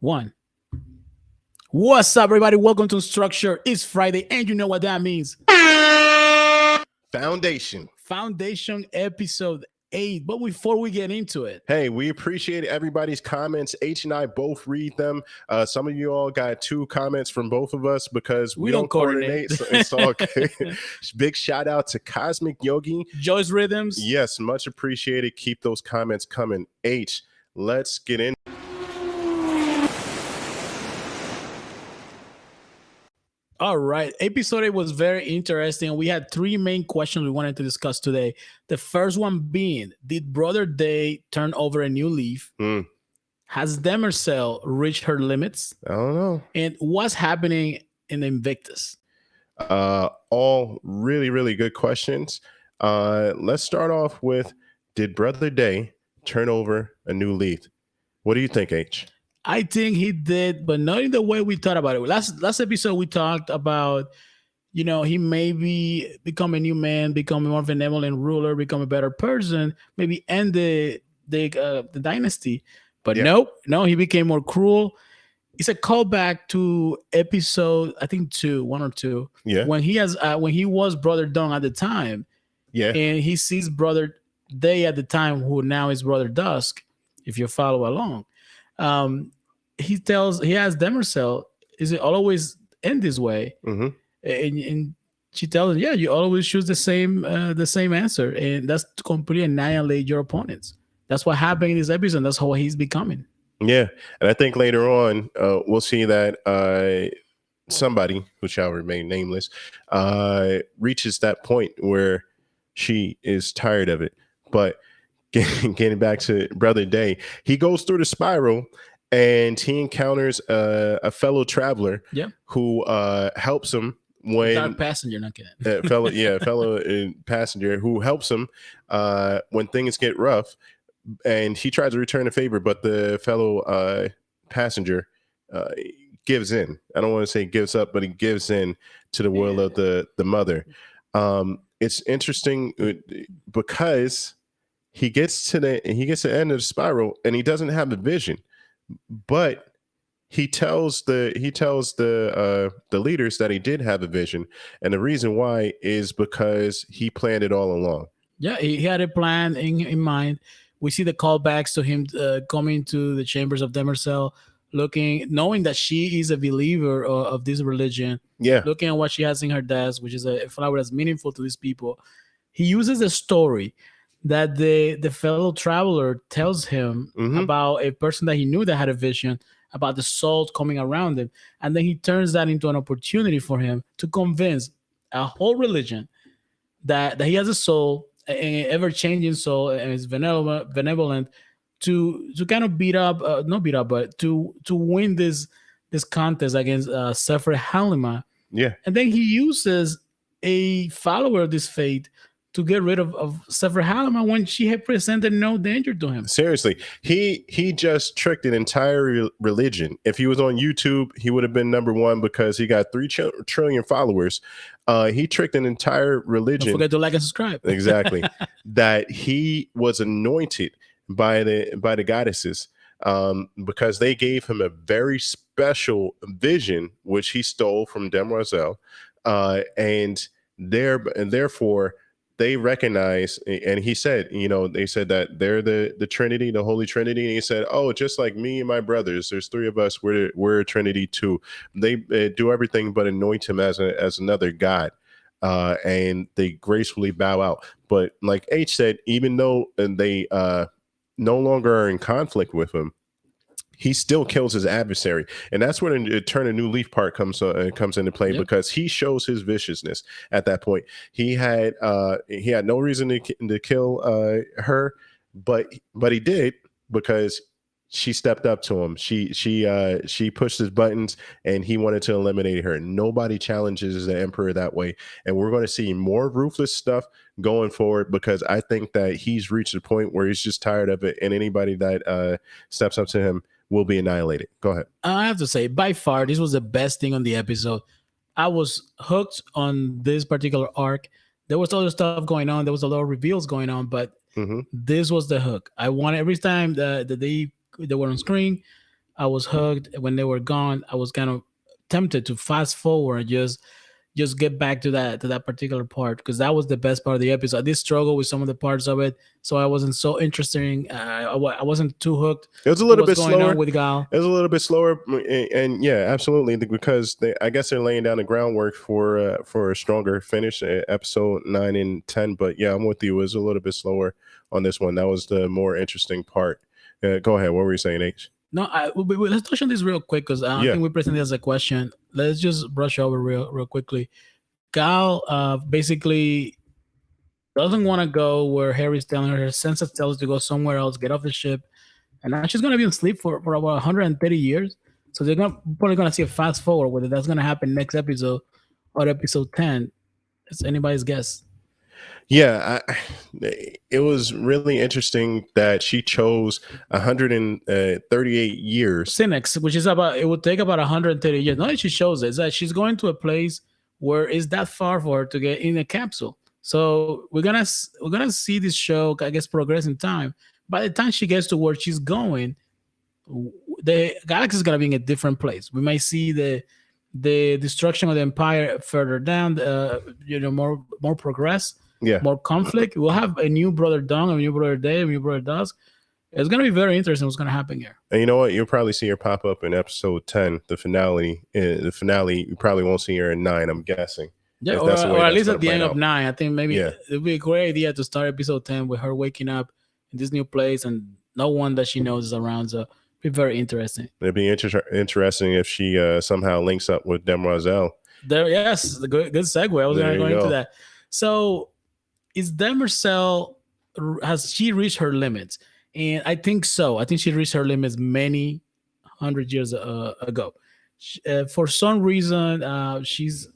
One. What's up, everybody? Welcome to Structure. It's Friday, and you know what that means. Foundation. Foundation episode 8. But before we get into it, Hey, we appreciate everybody's comments. H and I both read them. Some of you all got 2 comments from both of us because we don't coordinate. So it's all good. Big shout out to Cosmic Yogi. Joyce Rhythms. Yes, much appreciated. Keep those comments coming. H, let's get in. All right. Episode 8 was very interesting. We had 3 main questions we wanted to discuss today. The first one being, did Brother Day turn over a new leaf? Has Demerzel reached her limits? I don't know. And what's happening in Invictus? All really, really good questions. Let's start off with, did Brother Day turn over a new leaf? What do you think, H? I think he did, but not in the way we thought about it. Last episode, we talked about, he maybe become a new man, become a more benevolent ruler, become a better person, maybe end the dynasty. But no, he became more cruel. It's a callback to episode, I think 1 or 2. Yeah. When he was Brother Dung at the time. Yeah. And he sees Brother Day at the time, who now is Brother Dusk, if you follow along. He has Demerzel, is it always end this way? Mm-hmm. And she tells him, yeah, you always choose the same answer, and that's to completely annihilate your opponents. That's what happened in this episode. That's how he's becoming. Yeah, and I think later on we'll see that somebody who shall remain nameless reaches that point where she is tired of it. But getting back to Brother Day, he goes through the spiral and he encounters a fellow traveler who helps him when passenger, not kidding. fellow passenger who helps him when things get rough, and he tries to return the favor, but the fellow passenger gives in. I don't want to say gives up, but he gives in to the will of the mother. It's interesting because he gets to the end of the spiral and he doesn't have a vision, but he tells the leaders that he did have a vision, and the reason why is because he planned it all along. Yeah, he had a plan in mind. We see the callbacks to him coming to the chambers of Demerzel, knowing that she is a believer of this religion. Yeah, looking at what she has in her desk, which is a flower that's meaningful to these people. He uses a story that the fellow traveler tells him about a person that he knew that had a vision about the salt coming around him, and then he turns that into an opportunity for him to convince a whole religion that he has a soul, an ever-changing soul, and is benevolent to kind of but to win this contest against Sefer Halima. Yeah, and then he uses a follower of this faith to get rid of Sefer Halima when she had presented no danger to him. Seriously, he just tricked an entire religion. If he was on YouTube, he would have been #1 because he got 3 trillion followers. He tricked an entire religion. Don't forget to like and subscribe. Exactly. That he was anointed by the goddesses because they gave him a very special vision, which he stole from Demerzel, and therefore they recognize, and he said, they said that they're the Trinity, the Holy Trinity. And he said, oh, just like me and my brothers, there's 3 of us. We're a Trinity too. They do everything but anoint him as another God, and they gracefully bow out. But like H said, even though they no longer are in conflict with him, he still kills his adversary, and that's where the turn a new leaf part comes into play. Because he shows his viciousness at that point. He had no reason to kill her, but he did because she stepped up to him. She pushed his buttons, and he wanted to eliminate her. Nobody challenges the emperor that way, and we're going to see more ruthless stuff going forward because I think that he's reached a point where he's just tired of it, and anybody that steps up to him will be annihilated. Go ahead. I have to say, by far, this was the best thing on the episode. I was hooked on this particular arc. There was other stuff going on. There was a lot of reveals going on, but this was the hook. I wanted every time that they were on screen. I was hooked. When they were gone, I was kind of tempted to fast forward and just get back to that particular part because that was the best part of the episode. I did struggle with some of the parts of it, so I wasn't so interesting. I wasn't too hooked It was a to little what's bit going on slower. with Gal. It was a little bit slower, and yeah, absolutely, because I guess they're laying down the groundwork for a stronger finish, episode 9 and 10. But yeah, I'm with you. It was a little bit slower on this one. That was the more interesting part. Go ahead. What were you saying, H? No, let's touch on this real quick because I Yeah, think we presented as a question. Let's just brush over real quickly. Gal basically doesn't want to go where Harry's telling her. Her senses tells her to go somewhere else, get off the ship, and now she's gonna be asleep for about 130 years. So probably gonna see a fast forward whether that's gonna happen next episode or episode 10. It's anybody's guess. yeah. It was really interesting that she chose 138 years. Cynics, which is about it would take about 130 years. Not that she shows it, it's that she's going to a place where it's that far for her to get in a capsule. So we're gonna see this show, I guess, progress in time. By the time she gets to where she's going, the galaxy is gonna be in a different place. We might see the destruction of the empire further down. More progress, Yeah. more conflict. We'll have a new brother Dawn, a new brother Dave, a new brother Dusk. It's gonna be very interesting what's gonna happen here. And you know what? You'll probably see her pop up in episode 10, the finale. The finale, you probably won't see her in 9, I'm guessing. Yeah, If that's the way or at that's least going at to the play end of out. 9. I think maybe Yeah. it'd be a great idea to start episode 10 with her waking up in this new place and no one that she knows is around. So it'd be very interesting. It'd be interesting if she somehow links up with Demoiselle. There, yes, the good segue. I was There going to you go into go. that. So is Demercell, has she reached her limits? And I think so. I think she reached her limits many 100 years ago. For some reason, she's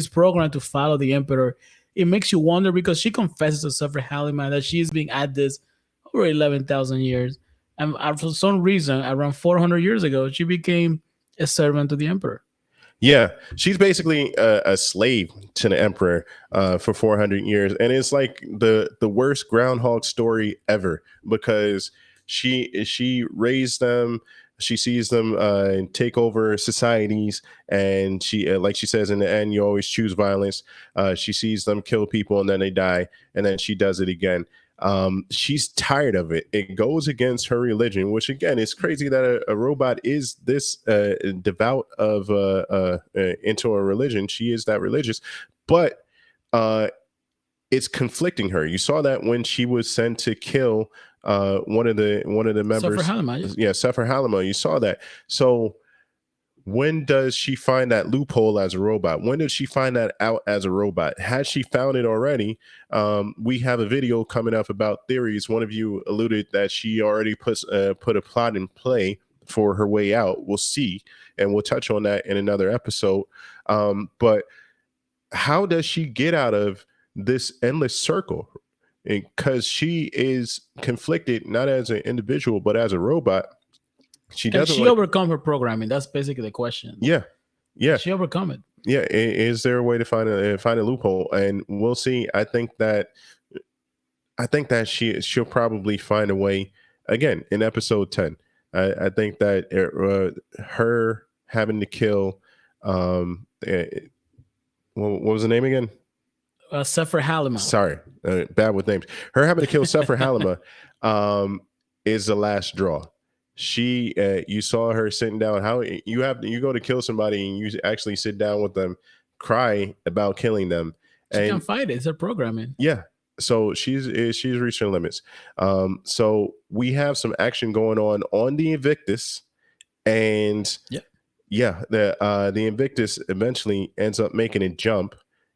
programmed to follow the emperor. It makes you wonder because she confesses to Suffer Halliman that she is being at this over 11,000 years, and for some reason, around 400 years ago, she became a servant to the emperor. Yeah, she's basically a slave to the emperor for 400 years, and it's like the worst groundhog story ever because she raised them. She sees them take over societies, and she, like she says in the end, you always choose violence. She sees them kill people, and then they die, and then she does it again. She's tired of it. It goes against her religion, which again is crazy that a robot is this devout of into a religion. She is that religious, but it's conflicting her. You saw that when she was sent to kill one of the members. Suffer Halliman. Yeah, Sefer Halima. You saw that. So when does she find that loophole as a robot? When did she find that out as a robot? Has she found it already? We have a video coming up about theories. One of you alluded that she already put a plot in play for her way out. We'll see, and we'll touch on that in another episode. But how does she get out of this endless circle? Because she is conflicted, not as an individual, but as a robot. She Can doesn't she overcome her programming? That's basically the question. Yeah. Can she overcome it? Yeah. Is there a way to find a loophole? And we'll see. I think that she'll probably find a way again in episode 10. I think that her having to kill what was the name again? Suffer Halliman. Sorry, bad with names. Her having to kill Sefer Halima is the last straw. She, you saw her sitting down. How you go to kill somebody and you actually sit down with them, cry about killing them. She can fight it. It's her programming. Yeah. So she's reached her limits. So we have some action going on the Invictus, and the Invictus eventually ends up making a jump.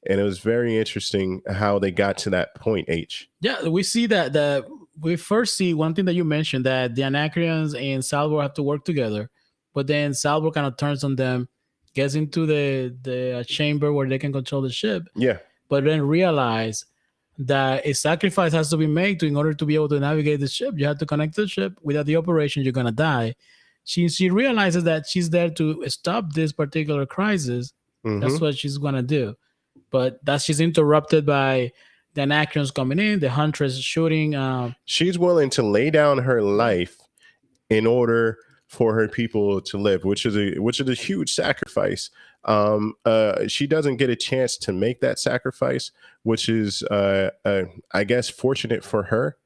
And it was very interesting how they got to that point, H. Yeah, we see that we first see one thing that you mentioned, that the Anacreons and Salvor have to work together, but then Salvor kind of turns on them, gets into the chamber where they can control the ship. Yeah. But then realize that a sacrifice has to be made in order to be able to navigate the ship. You have to connect to the ship. Without the operation, you're gonna die. She realizes that she's there to stop this particular crisis. Mm-hmm. That's what she's gonna do. But that she's interrupted by the Anacreons coming in, the Huntress shooting. She's willing to lay down her life in order for her people to live, which is a huge sacrifice. She doesn't get a chance to make that sacrifice, which is I guess fortunate for her,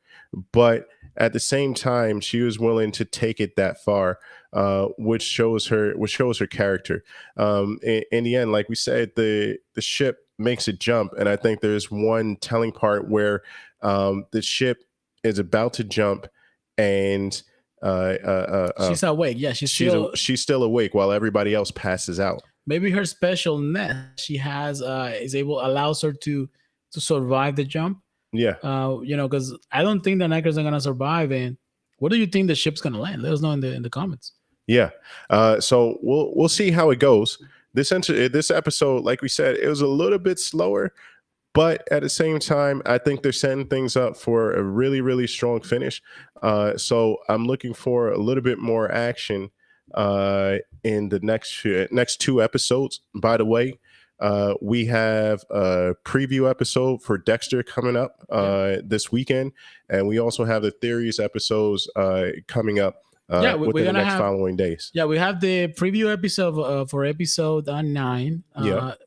but at the same time she was willing to take it that far, which shows her character. In the end, like we said, the ship makes a jump, and I think there's one telling part where the ship is about to jump, and she's awake. Yeah, she's still awake while everybody else passes out. Maybe her special nest she has allows her to survive the jump. Yeah. Because I don't think the Neckers are gonna survive. And where do you think the ship's gonna land? Let us know in the comments. Yeah. So we'll see how it goes. This episode, like we said, it was a little bit slower, but at the same time, I think they're setting things up for a really, really strong finish. So I'm looking for a little bit more action in the next two episodes. By the way, we have a preview episode for Dexter coming up this weekend, and we also have the theories episodes coming up within the next following days. Yeah, we have the preview episode for episode 9.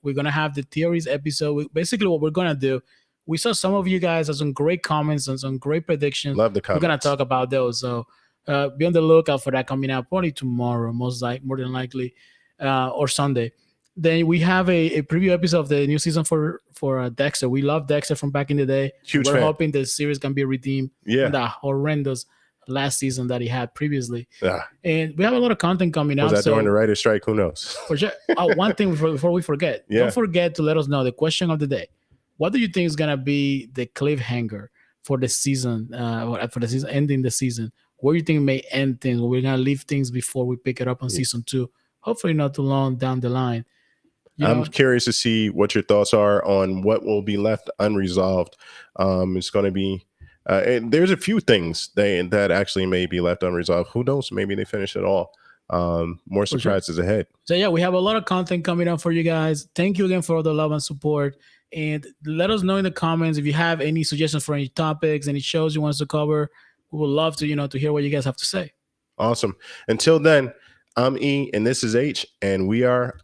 We're gonna have the theories episode. Basically, what we're gonna do, we saw some of you guys have some great comments and some great predictions. Love the comments. We're gonna talk about those. So be on the lookout for that coming out probably tomorrow, more than likely, or Sunday. Then we have a preview episode of the new season for Dexter. We love Dexter from back in the day. We're hoping the series can be redeemed from that horrendous last season that he had previously. And we have a lot of content coming out. Was that during the writer's strike? Who knows? For sure. One thing before we forget. Don't forget to let us know the question of the day. What do you think is going to be the cliffhanger for the season, ending the season? Where do you think may end things? We're going to leave things before we pick it up on season 2. Hopefully not too long down the line. I'm curious to see what your thoughts are on what will be left unresolved. It's going to be and there's a few things that actually may be left unresolved. Who knows? Maybe they finish it all. More surprises ahead. So yeah, we have a lot of content coming up for you guys. Thank you again for all the love and support. And let us know in the comments if you have any suggestions for any topics, any shows you want us to cover. We would love to, to hear what you guys have to say. Awesome. Until then, I'm E and this is H, and we are